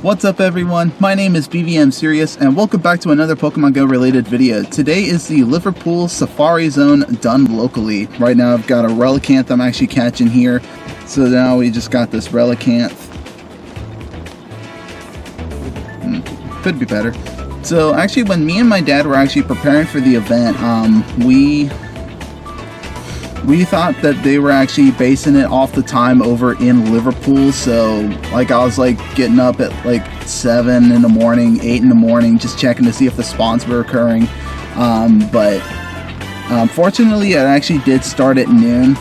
What's up everyone, my name is BVMSerious and welcome back to another Pokemon Go related video. Today is the Liverpool Safari Zone done locally. Right now I've got a Relicanth I'm actually catching here. So now we just got this Relicanth. Could be better. So actually when me and my dad were actually preparing for the event, we thought that they were actually basing it off the time over in Liverpool. So like I was like getting up at like 7 in the morning, 8 in the morning, just checking to see if the spawns were occurring. But fortunately it actually did start at noon,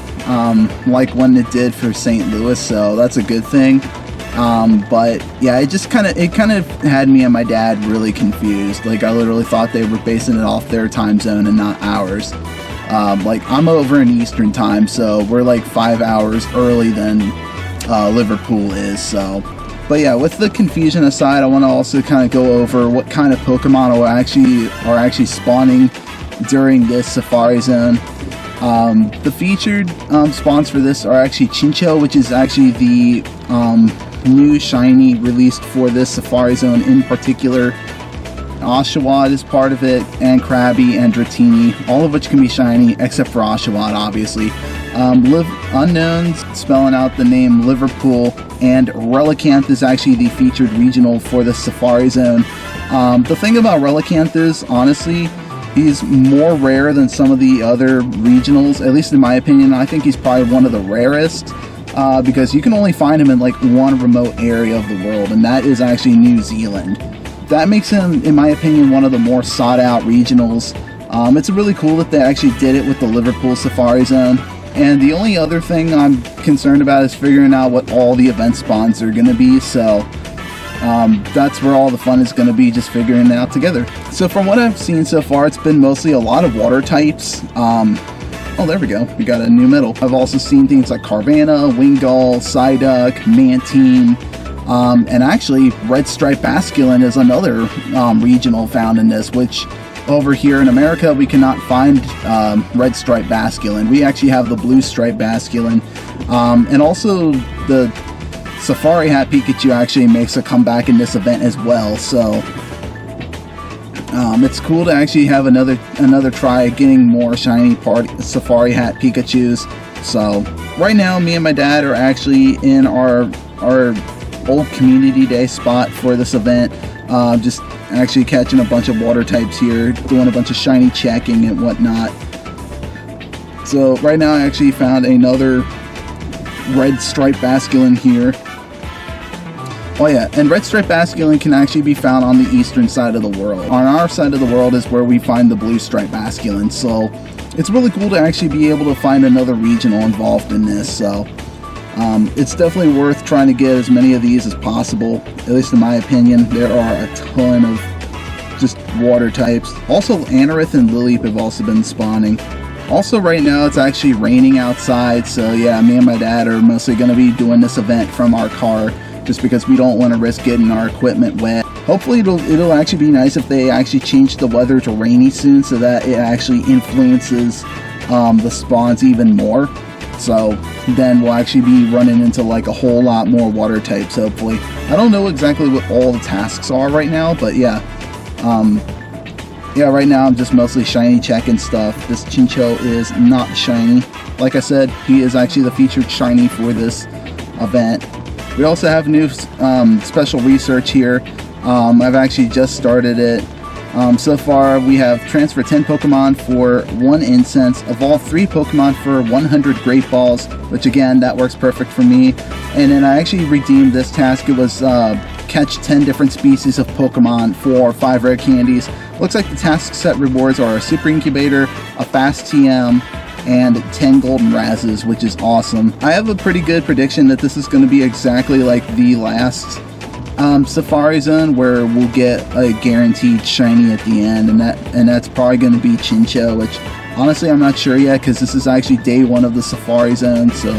like when it did for St. Louis, so that's a good thing. But yeah, it kind of had me and my dad really confused. Like I literally thought they were basing it off their time zone and not ours. Like I'm over in Eastern time, so we're like 5 hours early than Liverpool is. So, but yeah, with the confusion aside, I want to also kind of go over what kind of Pokemon are actually spawning during this Safari Zone. The featured spawns for this are actually Chinchou, which is actually the new shiny released for this Safari Zone in particular. Oshawott is part of it, and Krabby and Dratini, all of which can be shiny except for Oshawott, obviously. Unown, spelling out the name Liverpool, and Relicanth is actually the featured regional for the Safari Zone. The thing about Relicanth is, honestly, he's more rare than some of the other regionals, at least in my opinion. I think he's probably one of the rarest, because you can only find him in like one remote area of the world, and that is actually New Zealand. That makes him, in my opinion, one of the more sought out regionals. It's really cool that they actually did it with the Liverpool Safari Zone. And the only other thing I'm concerned about is figuring out what all the event spawns are going to be. So that's where all the fun is going to be, just figuring it out together. So from what I've seen so far, it's been mostly a lot of water types. Oh, there we go. We got a new metal. I've also seen things like Carvanha, Wingull, Psyduck, Mantine. And actually, Red Stripe Basculin is another regional found in this, which over here in America, we cannot find Red Stripe Basculin. We actually have the Blue Stripe Basculin. And also, the Safari Hat Pikachu actually makes a comeback in this event as well. So, it's cool to actually have another try at getting more shiny Safari Hat Pikachus. So, right now, me and my dad are actually in our old community day spot for this event, just actually catching a bunch of water types here, doing a bunch of shiny checking and whatnot. So right now I actually found another Red Stripe Basculin here. Oh yeah, and Red Stripe Basculin can actually be found on the eastern side of the world. On our side of the world is where we find the Blue Stripe Basculin, so it's really cool to actually be able to find another regional involved in this. So it's definitely worth trying to get as many of these as possible, at least in my opinion. There are a ton of just water types. Also, Anorith and Lileep have also been spawning. Also, right now it's actually raining outside, so yeah, me and my dad are mostly going to be doing this event from our car, just because we don't want to risk getting our equipment wet. Hopefully it'll actually be nice if they actually change the weather to rainy soon, so that it actually influences the spawns even more. So then we'll actually be running into like a whole lot more water types, hopefully. I don't know exactly what all the tasks are right now, but yeah. Yeah, right now I'm just mostly shiny checking stuff. This Chinchou is not shiny. Like I said, he is actually the featured shiny for this event. We also have new special research here. I've actually just started it. So far, we have transfer 10 Pokemon for 1 Incense, evolve 3 Pokemon for 100 Great Balls, which again, that works perfect for me. And then I actually redeemed this task. It was catch 10 different species of Pokemon for 5 rare candies. Looks like the task set rewards are a Super Incubator, a Fast TM, and 10 Golden Razzes, which is awesome. I have a pretty good prediction that this is going to be exactly like the last Safari Zone, where we'll get a guaranteed shiny at the end, and that's probably going to be Chinchou, which honestly I'm not sure yet, because this is actually day 1 of the Safari Zone, so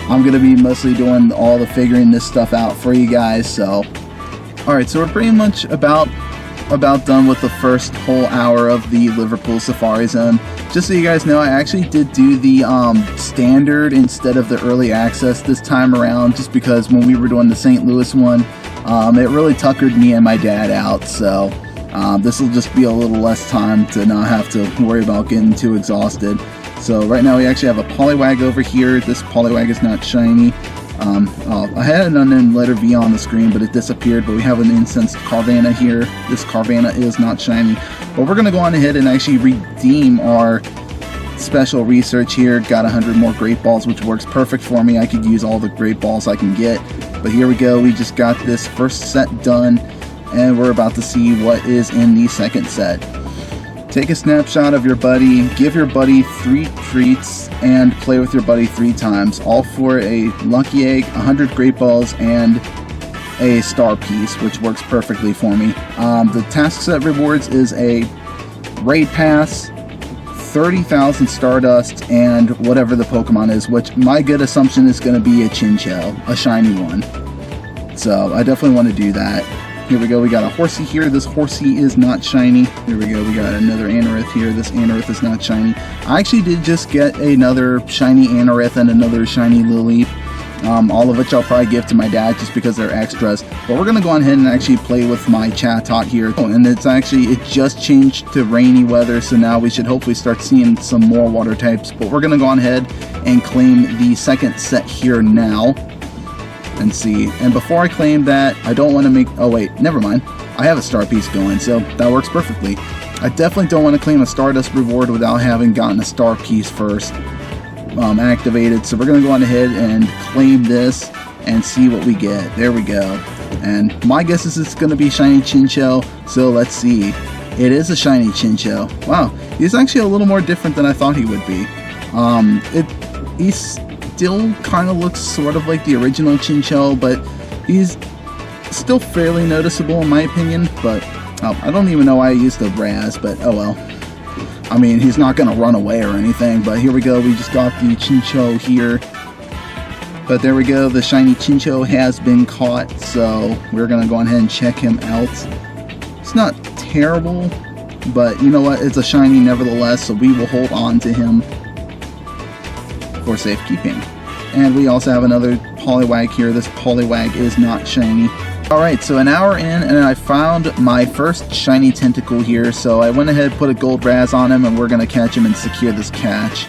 I'm going to be mostly doing all the figuring this stuff out for you guys. So alright, so we're pretty much about done with the first whole hour of the Liverpool Safari Zone. Just so you guys know, I actually did do the standard instead of the early access this time around, just because when we were doing the St. Louis one, It really tuckered me and my dad out, so this will just be a little less time to not have to worry about getting too exhausted. So right now we actually have a Poliwag over here. This Poliwag is not shiny. I had an unnamed letter V on the screen, but it disappeared. But we have an incensed Carvanha here. This Carvanha is not shiny. But we're going to go on ahead and actually redeem our special research here. Got 100 more Great Balls, which works perfect for me. I could use all the Great Balls I can get. But here we go. We just got this first set done, and we're about to see what is in the second set. Take a snapshot of your buddy, give your buddy 3 treats, and play with your buddy 3 times, all for a lucky egg, 100 Great Balls, and a star piece, which works perfectly for me. The task set rewards is a raid pass, 30,000 Stardust, and whatever the Pokemon is, which my good assumption is going to be a Chinchou, a shiny one. So I definitely want to do that. Here we go, we got a Horsey here. This Horsey is not shiny. Here we go, we got another Anorith here. This Anorith is not shiny. I actually did just get another shiny Anorith and another shiny Lily. All of which I'll probably give to my dad just because they're extras. But we're going to go on ahead and actually play with my Chatot here. Oh, and it just changed to rainy weather, so now we should hopefully start seeing some more water types. But we're going to go on ahead and claim the second set here now. And see. And before I claim that, I don't want to make... Oh, wait. Never mind. I have a star piece going, so that works perfectly. I definitely don't want to claim a Stardust reward without having gotten a star piece first activated. So we're going to go on ahead and claim this and see what we get. There we go. And my guess is it's going to be shiny Chinchou. So let's see. It is a shiny Chinchou. Wow. He's actually a little more different than I thought he would be. He's... still kind of looks sort of like the original Chinchou, but he's still fairly noticeable in my opinion. But I don't even know why I used the Raz, but oh well. I mean, he's not going to run away or anything, but here we go. We just got the Chinchou here. But there we go. The shiny Chinchou has been caught, so we're going to go ahead and check him out. It's not terrible, but you know what? It's a shiny nevertheless, so we will hold on to him for safekeeping. And we also have another Poliwag here. This Poliwag is not shiny. Alright, so an hour in and I found my first shiny Tentacle here, so I went ahead, put a gold Raz on him, and we're going to catch him and secure this catch.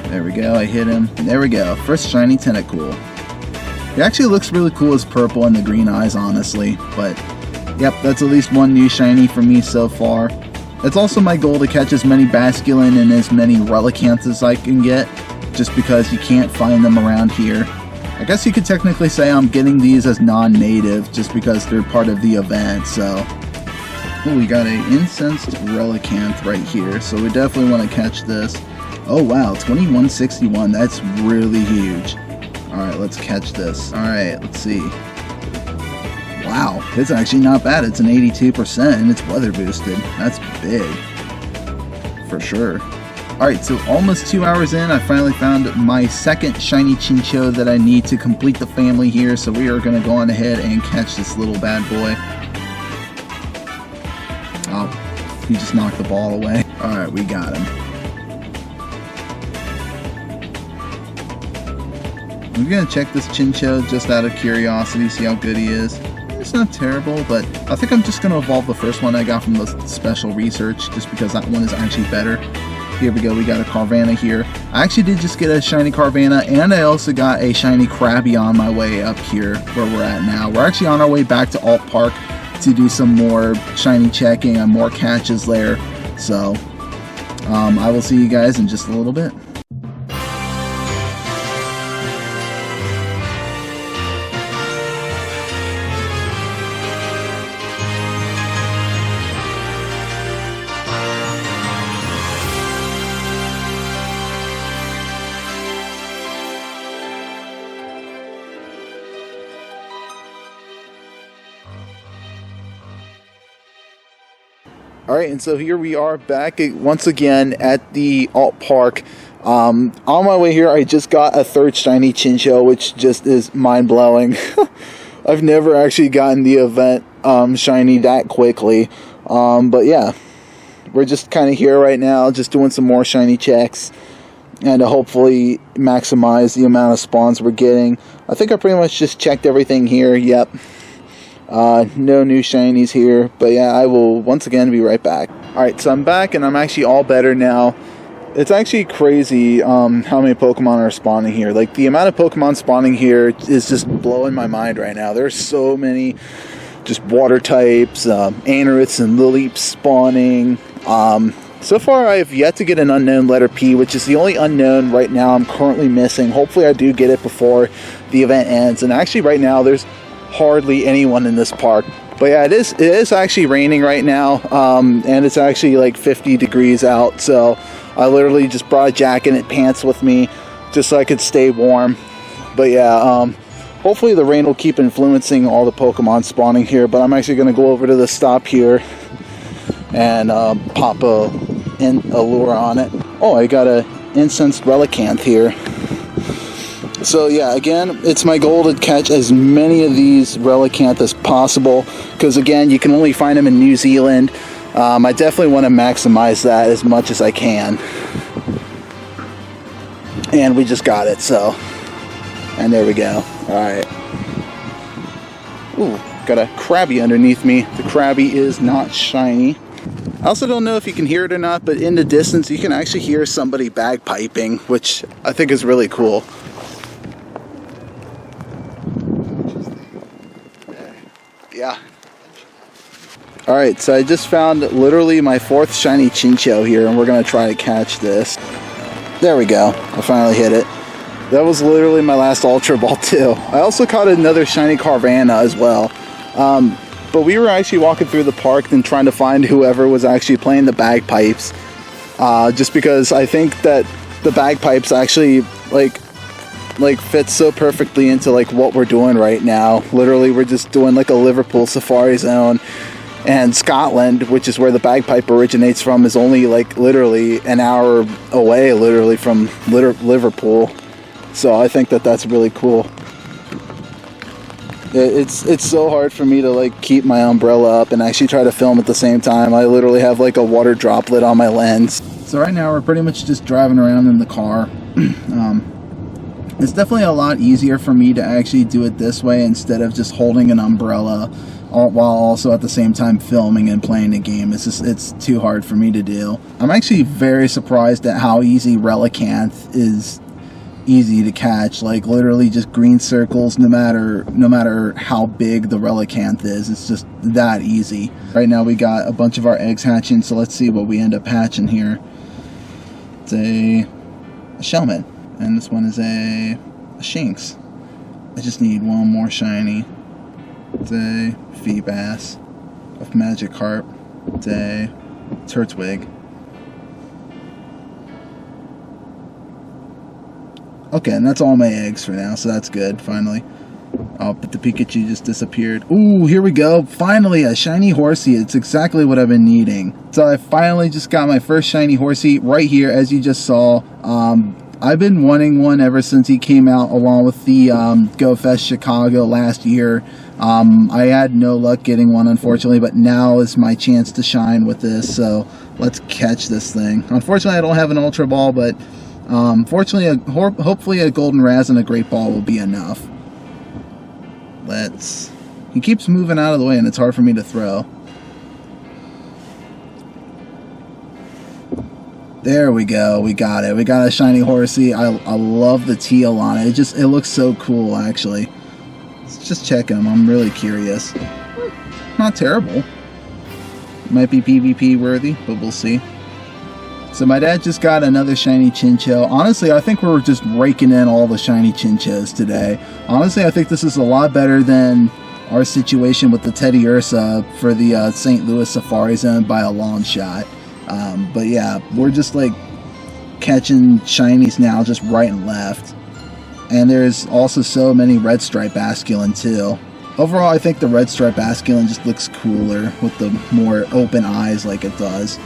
There we go, I hit him. There we go, first shiny Tentacle. He actually looks really cool as purple and the green eyes, honestly, but yep, that's at least one new shiny for me so far. It's also my goal to catch as many Basculin and as many Relicanths as I can get, just because you can't find them around here. I guess you could technically say I'm getting these as non-native, just because they're part of the event, so... Oh, we got an Incensed Relicanth right here, so we definitely want to catch this. Oh wow, 2161, that's really huge. Alright, let's catch this. Alright, let's see. Wow, it's actually not bad. It's an 82% and it's weather boosted. That's big. For sure. Alright, so almost 2 hours in, I finally found my second shiny Chinchou that I need to complete the family here. So we are going to go on ahead and catch this little bad boy. Oh, he just knocked the ball away. Alright, we got him. I'm going to check this Chinchou just out of curiosity, see how good he is. It's not terrible, but I think I'm just going to evolve the first one I got from the special research, just because that one is actually better. Here we go, we got a Carvanha here. I actually did just get a shiny Carvanha, and I also got a shiny Krabby on my way up here, where we're at now. We're actually on our way back to Alt Park to do some more shiny checking and more catches there. So, I will see you guys in just a little bit. Alright, and so here we are back once again at the Alt Park. On my way here, I just got a third shiny Chinchou, which just is mind-blowing. I've never actually gotten the event shiny that quickly. But yeah, we're just kind of here right now, just doing some more shiny checks. and to hopefully maximize the amount of spawns we're getting. I think I pretty much just checked everything here. Yep. No new shinies here, but yeah, I will once again be right back. Alright, so I'm back and I'm actually all better now. It's actually crazy how many Pokemon are spawning here. Like, the amount of Pokemon spawning here is just blowing my mind right now. There's so many just water types, Anoriths and Lillips spawning. So far, I have yet to get an unknown letter P, which is the only unknown right now I'm currently missing. Hopefully I do get it before the event ends. And actually right now, there's hardly anyone in this park. But yeah, it is actually raining right now, and it's actually like 50 degrees out. So I literally just brought a jacket and pants with me just so I could stay warm. But yeah, hopefully the rain will keep influencing all the Pokemon spawning here. But I'm actually going to go over to the stop here and pop a lure on it. Oh, I got a incensed Relicanth here. So yeah, again, it's my goal to catch as many of these Relicanth as possible, because again, you can only find them in New Zealand. I definitely want to maximize that as much as I can. And we just got it, so. And there we go. Alright. Ooh, got a Krabby underneath me. The Krabby is not shiny. I also don't know if you can hear it or not, but in the distance you can actually hear somebody bagpiping, which I think is really cool. Yeah. Alright, so I just found literally my 4th shiny Chinchou here, and we're going to try to catch this. There we go. I finally hit it. That was literally my last Ultra Ball too. I also caught another shiny Carvanha as well. But we were actually walking through the park and trying to find whoever was actually playing the bagpipes. Just because I think that the bagpipes actually like fit so perfectly into like what we're doing right now. Literally, we're just doing like a Liverpool Safari Zone, and Scotland, which is where the bagpipe originates from, is only like literally an hour away, literally from Liverpool. So I think that that's really cool. It's so hard for me to like keep my umbrella up and actually try to film at the same time. I literally have like a water droplet on my lens. So right now we're pretty much just driving around in the car. It's definitely a lot easier for me to actually do it this way instead of just holding an umbrella while also at the same time filming and playing a game. It's too hard for me to do. I'm actually very surprised at how easy Relicanth is easy to catch. Like literally just green circles, no matter how big the Relicanth is. It's just that easy. Right now we got a bunch of our eggs hatching, so let's see what we end up hatching here. It's a Shellmet, and this one is a Shinx. I just need one more shiny. It's a Feebas, a Magikarp, it's a Turtwig. Okay, and that's all my eggs for now, so that's good, finally. Oh, but the Pikachu just disappeared. Ooh, here we go. Finally, a shiny Horsey. It's exactly what I've been needing. So I finally just got my first shiny Horsey right here, as you just saw. I've been wanting one ever since he came out, along with the Go Fest Chicago last year. I had no luck getting one, unfortunately, but now is my chance to shine with this, so let's catch this thing. Unfortunately, I don't have an Ultra Ball, but fortunately, hopefully a Golden Raz and a Great Ball will be enough. He keeps moving out of the way and it's hard for me to throw. There we go, we got it. We got a shiny Horsey. I love the teal on it. It looks so cool, actually. Let's just check him. I'm really curious. Not terrible. Might be PvP worthy, but we'll see. So my dad just got another shiny Chinchou. Honestly, I think we're just raking in all the shiny Chinchous today. Honestly, I think this is a lot better than our situation with the Teddy Ursa for the St. Louis Safari Zone by a long shot. But yeah, we're just like catching shinies now just right and left. And there's also so many Red Stripe Basculin too. Overall, I think the Red Stripe Basculin just looks cooler with the more open eyes like it does.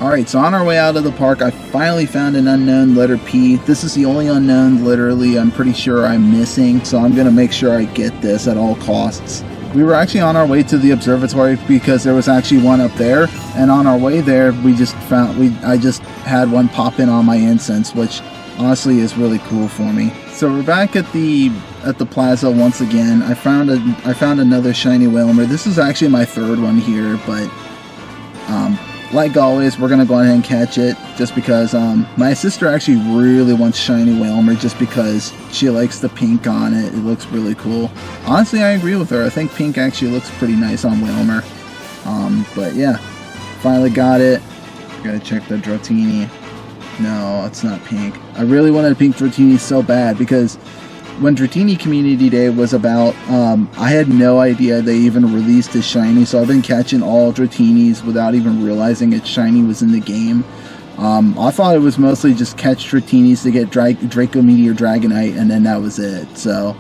Alright, so on our way out of the park, I finally found an unknown letter P. This is the only unknown, literally, I'm pretty sure I'm missing, so I'm going to make sure I get this at all costs. we were actually on our way to the observatory because there was actually one up there, and on our way there we just found I just had one pop in on my incense, which honestly is really cool for me. So we're back at the plaza once again. I found another shiny Whalmer. This is actually my third one here, but like always, we're gonna go ahead and catch it just because my sister actually really wants shiny Whalmer just because she likes the pink on it. It looks really cool. Honestly, I agree with her. I think pink actually looks pretty nice on Whalmer. But yeah, finally got it. Gotta check the Dratini. No, it's not pink. I really wanted a pink Dratini so bad because when Dratini Community Day was about, I had no idea they even released a shiny, so I've been catching all Dratinis without even realizing its shiny was in the game. I thought it was mostly just catch Dratinis to get Draco Meteor Dragonite, and then that was it. So,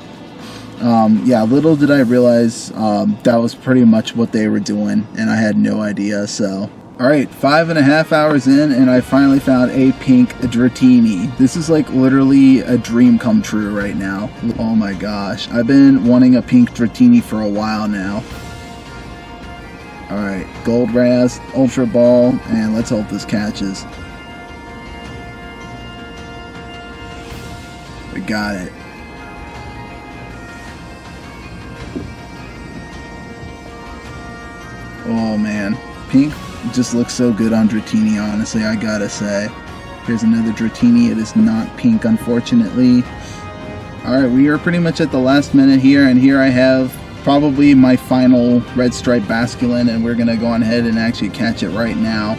yeah, little did I realize that was pretty much what they were doing, and I had no idea, so... Alright, 5.5 hours in, and I finally found a pink Dratini. This is like literally a dream come true right now. Oh my gosh. I've been wanting a pink Dratini for a while now. Alright, Gold Raz, Ultra Ball, and let's hope this catches. We got it. Oh man, pink just looks so good on Dratini, honestly, I gotta say. Here's another Dratini. It is not pink, unfortunately. Alright, we are pretty much at the last minute here, and here I have probably my final red stripe Basculin, and we're gonna go on ahead and actually catch it right now.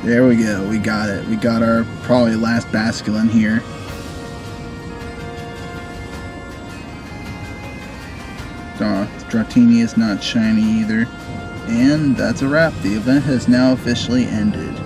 There we go, we got it. We got our probably last Basculin here. Dratini is not shiny either. And that's a wrap. The event has now officially ended.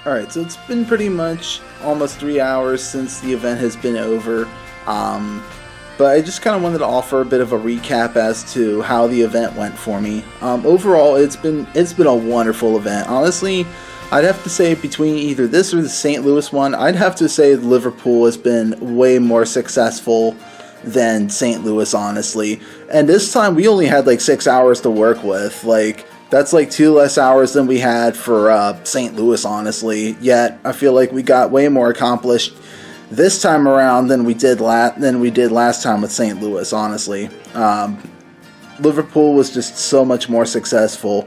Alright, so it's been pretty much almost 3 hours since the event has been over. But I just kind of wanted to offer a bit of a recap as to how the event went for me. Overall, it's been a wonderful event. Honestly, I'd have to say between either this or the St. Louis one, I'd have to say Liverpool has been way more successful than St. Louis, honestly. And this time we only had like 6 hours to work with. Like, that's like 2 less hours than we had for St. Louis, honestly. Yet I feel like we got way more accomplished this time around than we did last time with St. Louis, honestly. Liverpool was just so much more successful.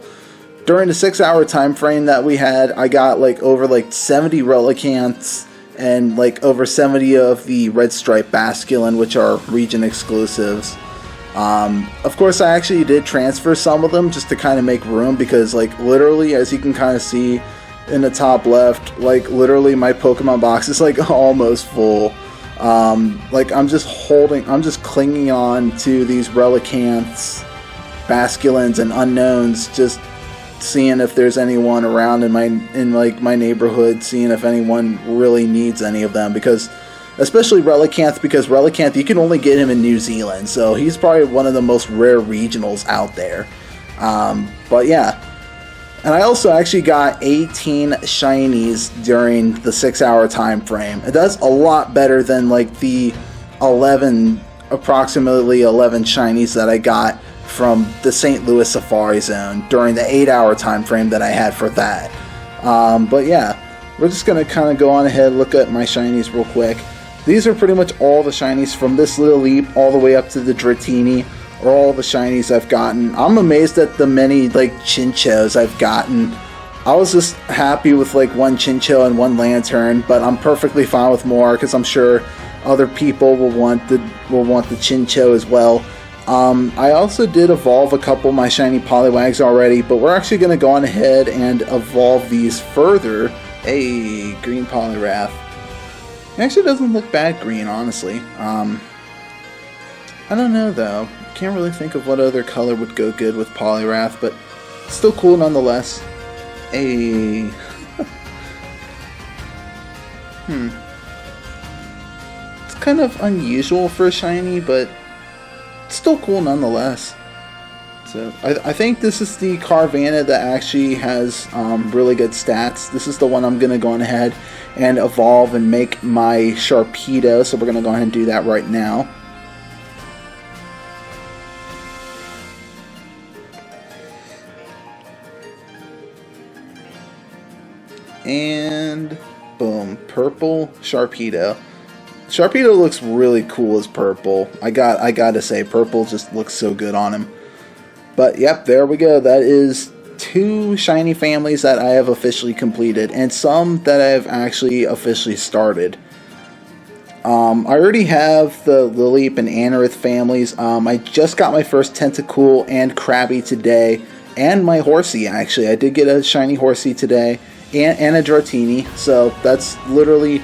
During the 6-hour time frame that we had, I got like over like 70 Relicanths and like over 70 of the red stripe Basculin, which are region exclusives. Of course, I actually did transfer some of them just to kind of make room, because like literally, as you can kind of see in the top left, like literally my Pokemon box is like almost full. Like I'm just clinging on to these Relicanths, Basculins, and Unowns, just seeing if there's anyone around in my neighborhood, seeing if anyone really needs any of them, because especially Relicanth, because Relicanth, you can only get him in New Zealand, so he's probably one of the most rare regionals out there. But yeah, and I also actually got 18 shinies during the 6-hour time frame. That's a lot better than like the approximately 11 shinies that I got from the St. Louis Safari Zone during the 8-hour time frame that I had for that. But yeah, we're just gonna kind of go on ahead, look at my shinies real quick. These are pretty much all the shinies from this little leap all the way up to the Dratini, or all the shinies I've gotten. I'm amazed at the many like Chinchos I've gotten. I was just happy with like one Chincho and one Lantern, but I'm perfectly fine with more, because I'm sure other people will want the Chincho as well. I also did evolve a couple of my shiny Poliwags already, but we're actually going to go on ahead and evolve these further. Hey, green Poliwrath. It actually doesn't look bad green, honestly. I don't know though. Can't really think of what other color would go good with Poliwrath, but still cool nonetheless. Hey. It's kind of unusual for a shiny, but still cool nonetheless. So I think this is the Carvanha that actually has really good stats. This is the one I'm going to go on ahead and evolve and make my Sharpedo. So we're going to go ahead and do that right now. And boom, purple Sharpedo. Sharpedo looks really cool as purple. I gotta say, purple just looks so good on him. But yep, there we go. That is 2 shiny families that I have officially completed, and some that I have actually officially started. I already have the Lileep and Anorith families. I just got my first Tentacool and Krabby today, and my Horsey actually. I did get a shiny Horsey today, and a Dratini. So that's literally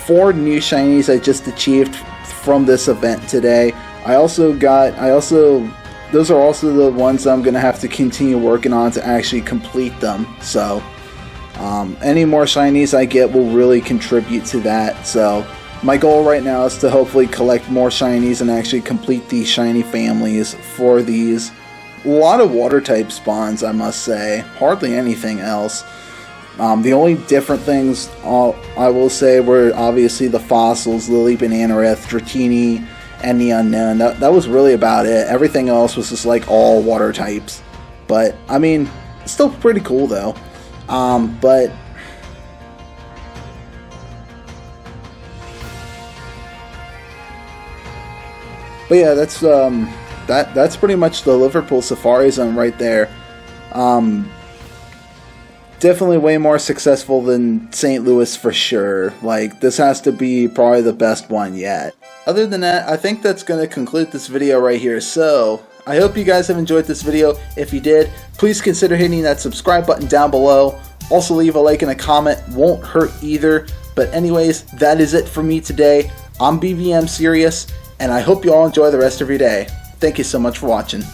4 new shinies I just achieved from this event today. Those are also the ones I'm going to have to continue working on to actually complete them. So, any more shinies I get will really contribute to that. So, my goal right now is to hopefully collect more shinies and actually complete these shiny families for these. A lot of water type spawns, I must say. Hardly anything else. The only different things I will say were obviously the fossils, Lileep and Anorith, Dratini, and the Unown. That was really about it. Everything else was just like all water types. But I mean, it's still pretty cool though. But yeah, that's pretty much the Liverpool Safari Zone right there. Definitely way more successful than St. Louis for sure. Like, this has to be probably the best one yet. Other than that, I think that's going to conclude this video right here. So, I hope you guys have enjoyed this video. If you did, please consider hitting that subscribe button down below. Also, leave a like and a comment. Won't hurt either. But anyways, that is it for me today. I'm BVMSerious, and I hope you all enjoy the rest of your day. Thank you so much for watching.